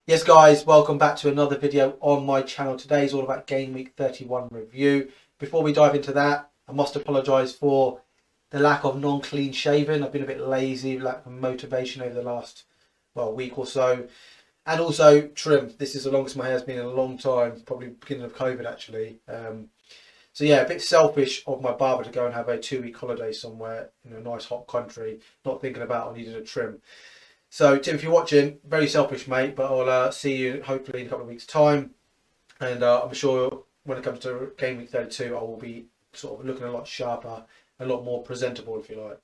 Yes guys, welcome back to another video on my channel. Today is all about Game Week 31 review. Before we dive into that, I must apologise for the lack of non-clean shaven. I've been a bit lazy, lack of motivation over the last week or so. And also trim. This is the longest my hair's been in a long time, probably beginning of COVID actually. So yeah, a bit selfish of my barber to go and have a 2-week holiday somewhere in a nice hot country, not thinking about I needed a trim. So Tim, if you're watching, very selfish mate, but I'll see you hopefully in a couple of weeks' time. And I'm sure when it comes to Game Week 32, I will be sort of looking a lot sharper, a lot more presentable if you like.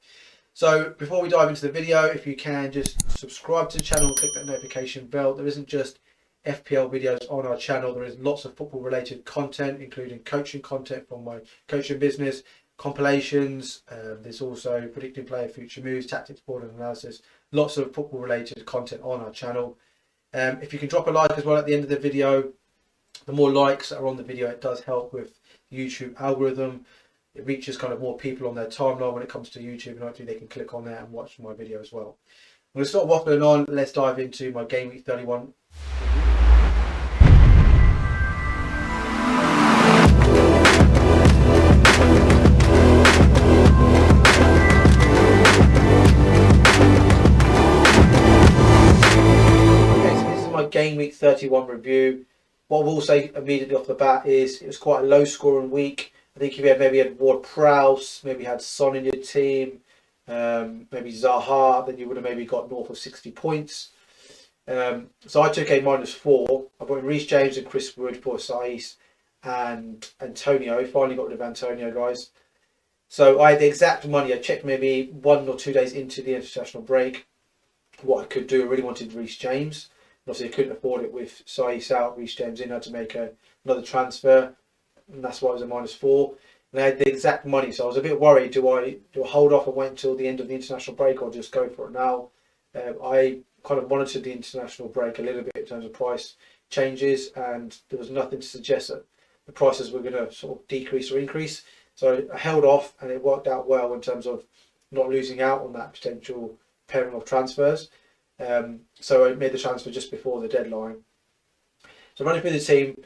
So before we dive into the video, if you can just subscribe to the channel and click that notification bell. There isn't just FPL videos on our channel. There is lots of football related content, including coaching content from my coaching business, compilations. There's also predicting player future moves, tactics, board and analysis. Lots of football related content on our channel. If you can drop a like as well at the end of the video, the more likes that are on the video, it does help with the YouTube algorithm. It reaches kind of more people on their timeline when it comes to YouTube, and hopefully they can click on there and watch my video as well. I'm going to stop waffling on. Let's dive into my Game Week 31. Game Week 31 review. What I will say immediately off the bat is it was quite a low scoring week. I think if you had maybe had Ward-Prowse, maybe had Son in your team, maybe Zaha, then you would have maybe got north of 60 points. So I took a -4. I put in Reece James and Chris Wood for Saiss and Antonio. Finally got rid of Antonio, guys. So I had the exact money. I checked maybe 1 or 2 days into the international break what I could do. I really wanted Reece James. Obviously, I couldn't afford it with Saiss out, Reece James in. I had to make another transfer, and that's why it was a -4. And I had the exact money, so I was a bit worried. Do I hold off and wait until the end of the international break, or just go for it now? I kind of monitored the international break a little bit in terms of price changes, and there was nothing to suggest that the prices were going to sort of decrease or increase. So I held off, and it worked out well in terms of not losing out on that potential pairing of transfers. So I made the transfer just before the deadline. So running through the team,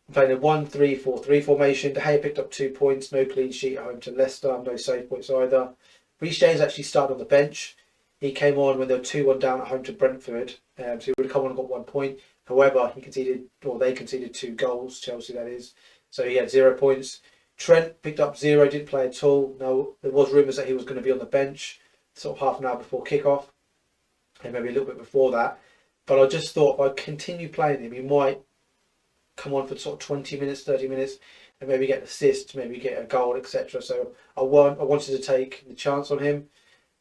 I'm playing a 1-3-4-3 formation. De Gea picked up 2 points, no clean sheet at home to Leicester, no save points either. Reece James actually started on the bench. He came on when they were 2-1 down at home to Brentford, so he would have come on and got 1 point. However, they conceded 2 goals, Chelsea that is, so he had 0 points. Trent picked up 0, didn't play at all. Now, there was rumours that he was going to be on the bench sort of half an hour before kickoff, and maybe a little bit before that, but I just thought if I continue playing him, he might come on for sort of 20 minutes, 30 minutes, and maybe get an assist, maybe get a goal, etc. So I wanted to take the chance on him.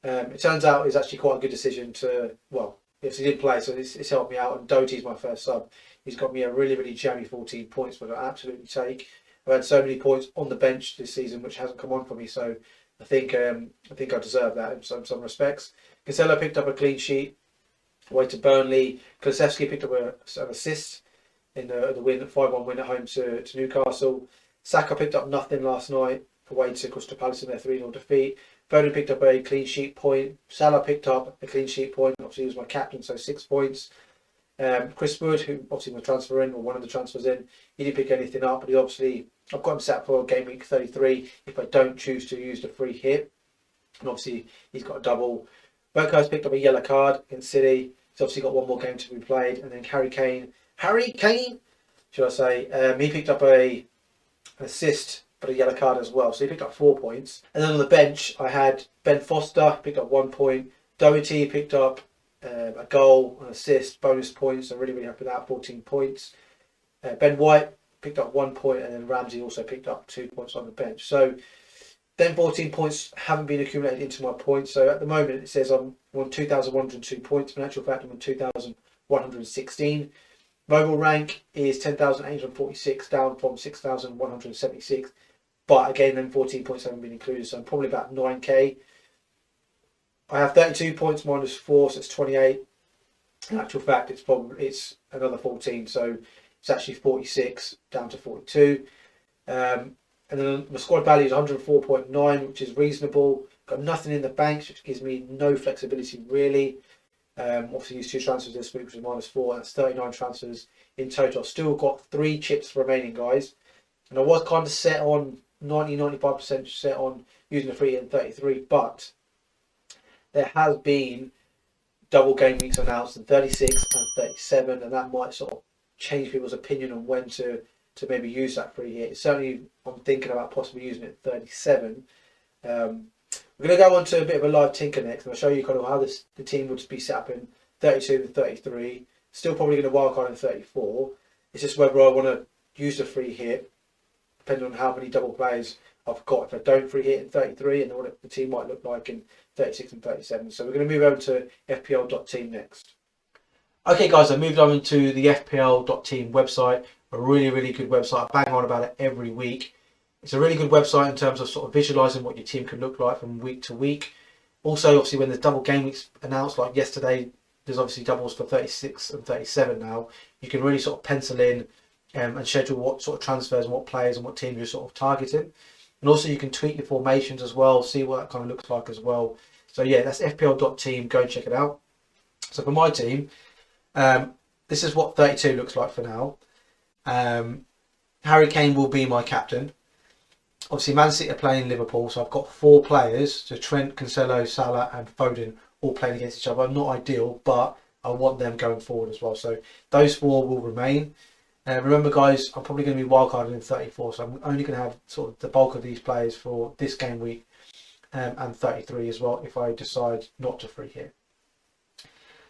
It turns out it's actually quite a good decision to, well, yes, he did play, so it's helped me out. And Doherty's my first sub. He's got me a really, really jammy 14 points, which I absolutely take. I've had so many points on the bench this season, which hasn't come on for me, so I think I deserve that in some respects. Cancelo picked up a clean sheet away to Burnley. Kulusevski picked up an assist in the win, 5-1 win at home to Newcastle. Saka picked up nothing last night away to Crystal Palace in their 3-0 defeat. Foden picked up a clean sheet point. Salah picked up a clean sheet point. Obviously, he was my captain, so 6 points. Chris Wood, who obviously was transferring, or one of the transfers in, he didn't pick anything up, but I've got him set for Game Week 33 if I don't choose to use the free hit. And obviously, he's got a double. Berghuis picked up a yellow card in City. He's obviously got 1 more game to be played. And then Harry Kane, should I say, he picked up an assist, but a yellow card as well. So he picked up 4 points. And then on the bench, I had Ben Foster, picked up 1 point. Doherty picked up a goal, an assist, bonus points. I'm really, really happy with that, 14 points. Ben White picked up 1 point, and then Ramsey also picked up 2 points on the bench. So then 14 points haven't been accumulated into my points. So at the moment it says I'm on 2,102 points. But in actual fact, I'm on 2,116. My overall rank is 10,846, down from 6,176. But again, then 14 points haven't been included, so I'm probably about 9k. I have 32 points -4, so it's 28. In actual fact, it's another 14, so it's actually 46 down to 42. And then my squad value is 104.9, which is reasonable. Got nothing in the banks, which gives me no flexibility really. Obviously used 2 transfers this week, which is -4, and that's 39 transfers in total. I've still got 3 chips remaining, guys. And I was kind of set on 90-95% set on using the free hit in 33, but there has been double game weeks announced in 36 and 37, and that might sort of change people's opinion on when to maybe use that free hit. Certainly, I'm thinking about possibly using it at 37. We're going to go on to a bit of a live tinker next, and I'll show you kind of how the team would be set up in 32 and 33. Still probably going to wildcard in 34. It's just whether I want to use the free hit, depending on how many double players I've got. If I don't free hit in 33, and what the team might look like in 36 and 37. So we're going to move over to FPL.Team next. Okay, guys, I moved on into the FPL.Team website. A really, really good website. I bang on about it every week. It's a really good website in terms of sort of visualising what your team can look like from week to week. Also, obviously, when there's double game weeks announced, like yesterday, there's obviously doubles for 36 and 37 now. You can really sort of pencil in and schedule what sort of transfers and what players and what teams you're sort of targeting. And also you can tweak your formations as well, see what that kind of looks like as well. So yeah, that's FPL.Team. Go and check it out. So for my team, this is what 32 looks like for now. Harry Kane will be my captain. Obviously, Man City are playing Liverpool, so I've got 4 players. So Trent, Cancelo, Salah and Foden all playing against each other. Not ideal, but I want them going forward as well. So those 4 will remain. Remember, guys, I'm probably going to be wildcarded in 34, so I'm only going to have sort of the bulk of these players for this game week and 33 as well if I decide not to free hit.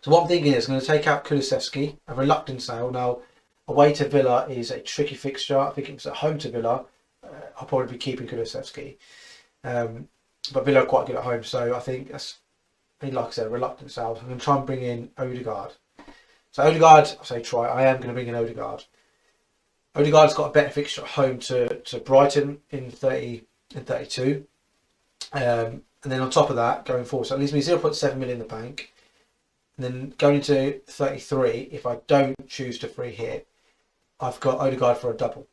So what I'm thinking is I'm going to take out Kulusevski, a reluctant sale. Now, away to Villa is a tricky fixture. I think if it's at home to Villa, I'll probably be keeping Kulusevski. But Villa are quite good at home, so I think that's, like I said, a reluctant sale. So I'm going to try and bring in Odegaard. So Odegaard, I am going to bring in Odegaard. Odegaard's got a better fixture at home to Brighton in 30 and 32. And then on top of that, going forward, so it leaves me 0.7 million in the bank. And then going into 33, if I don't choose to free hit, I've got Odegaard for a double.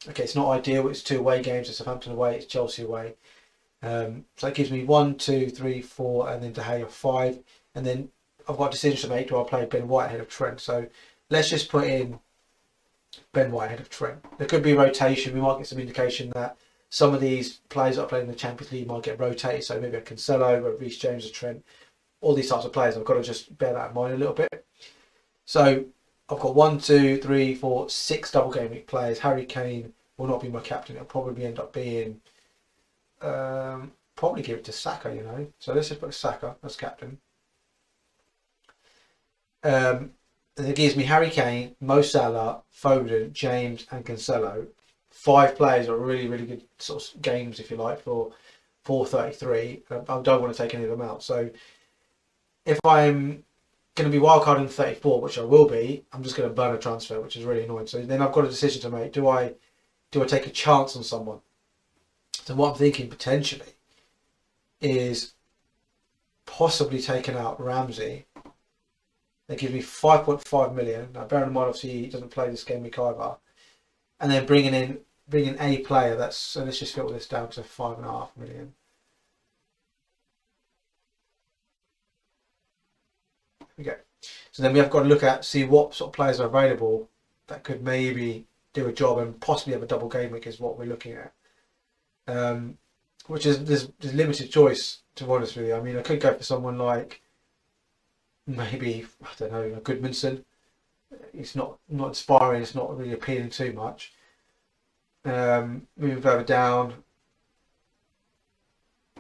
Okay, it's not ideal. It's 2 away games. It's Southampton away. It's Chelsea away. So it gives me 1, 2, 3, 4, and then De Gea 5. And then I've got a decision to make. Do I play Ben White ahead of Trent? So let's just put in Ben White ahead of Trent. There could be rotation. We might get some indication that some of these players that are playing in the Champions League might get rotated. So maybe a Cancelo, a Reece James, a Trent. All these types of players. I've got to just bear that in mind a little bit. So I've got 1, 2, 3, 4, 6 double game week players. Harry Kane will not be my captain. It'll probably end up being probably give it to Saka, you know. So let's just put Saka as captain. And it gives me Harry Kane, Mo Salah, Foden, James, and Cancelo. 5 players are really, really good sort of games, if you like, for 433. I don't want to take any of them out. So if I'm going to be wildcard in 34, which I will be, I'm just going to burn a transfer, which is really annoying. So then I've got a decision to make. Do I take a chance on someone? So what I'm thinking potentially is possibly taking out Ramsey. They give me 5.5 million. Now, bear in mind, obviously, he doesn't play this game week either. And then bringing in a player. So let's just filter this down to 5.5 million. There we go. So then we have got to look at, see what sort of players are available that could maybe do a job and possibly have a double game week is what we're looking at. Which is, there's limited choice, to be honest with you. I mean, I could go for someone like, maybe, I don't know, a Goodmanson. It's not inspiring, it's not really appealing too much. Moving further down,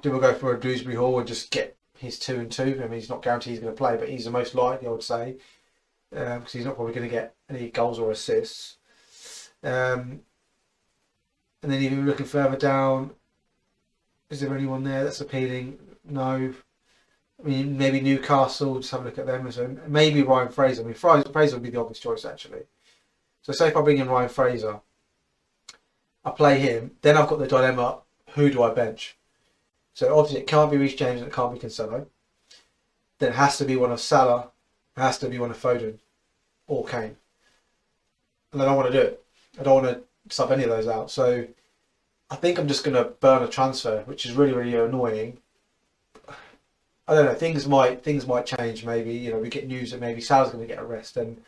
do we go for a Dewsbury Hall and just get his 2 and 2? I mean, he's not guaranteed he's going to play, but he's the most likely, I would say, because he's not probably going to get any goals or assists. And then even looking further down, is there anyone there that's appealing? No. I mean, maybe Newcastle, just have a look at them. So maybe Ryan Fraser. I mean, Fraser would be the obvious choice, actually. So say if I bring in Ryan Fraser, I play him, then I've got the dilemma, who do I bench? So obviously it can't be Reece James and it can't be Cancelo. Then it has to be one of Salah, it has to be one of Foden or Kane. And I don't want to do it. I don't want to sub any of those out. So I think I'm just going to burn a transfer, which is really, really annoying. I don't know, things might change. Maybe, you know, we get news that maybe Sal's going to get a rest, and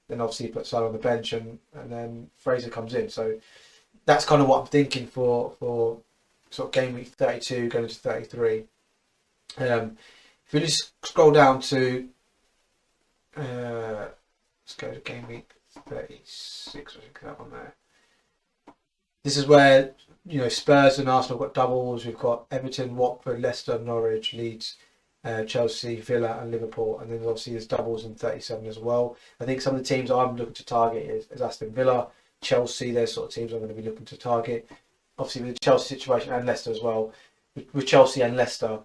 then obviously you put Sal on the bench, and then Fraser comes in. So that's kind of what I'm thinking for sort of game week 32 going into 33. If we just scroll down to let's go to game week 36. I think that one there. This is where, you know, Spurs and Arsenal have got doubles. We've got Everton, Watford, Leicester, Norwich, Leeds, Chelsea, Villa, and Liverpool, and then obviously there's doubles in 37 as well. I think some of the teams I'm looking to target is Aston Villa, Chelsea. They're sort of teams I'm going to be looking to target. Obviously with the Chelsea situation and Leicester as well. With Chelsea and Leicester,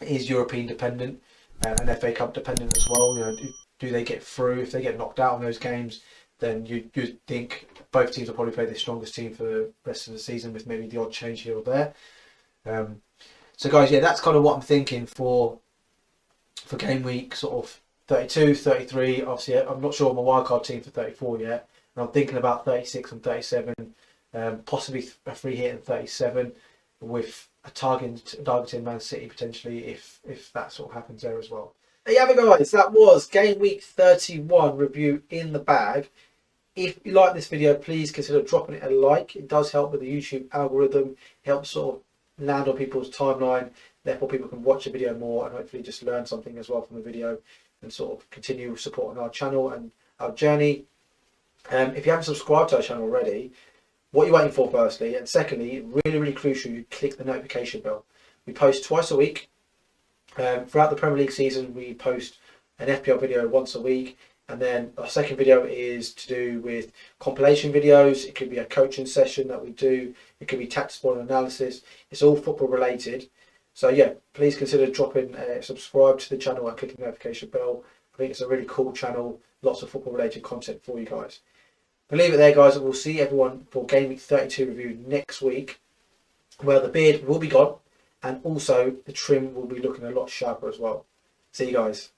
it is European dependent and FA Cup dependent as well. You know, do they get through? If they get knocked out in those games, then you think both teams will probably play the strongest team for the rest of the season, with maybe the odd change here or there. So guys, yeah, that's kind of what I'm thinking for game week sort of 32, 33. Obviously, I'm not sure on my wildcard team for 34 yet, and I'm thinking about 36 and 37, possibly a free hit in 37 with a targeting Man City potentially if that sort of happens there as well. There you have it, guys. That was game week 31 review in the bag. If you like this video, please consider dropping it a like. It does help with the YouTube algorithm. It helps sort of land on people's timeline. Therefore, people can watch the video more and hopefully just learn something as well from the video and sort of continue supporting our channel and our journey. If you haven't subscribed to our channel already, what are you waiting for, firstly? And secondly, really, really crucial, you click the notification bell. We post twice a week. Throughout the Premier League season, we post an FPL video once a week. And then our second video is to do with compilation videos. It could be a coaching session that we do. It could be tactical analysis. It's all football related. So yeah, please consider dropping subscribe to the channel and clicking the notification bell. I think it's a really cool channel. Lots of football related content for you guys. We'll leave it there, guys. We'll see everyone for game week 32 review next week, where the beard will be gone and also the trim will be looking a lot sharper as well. See you guys.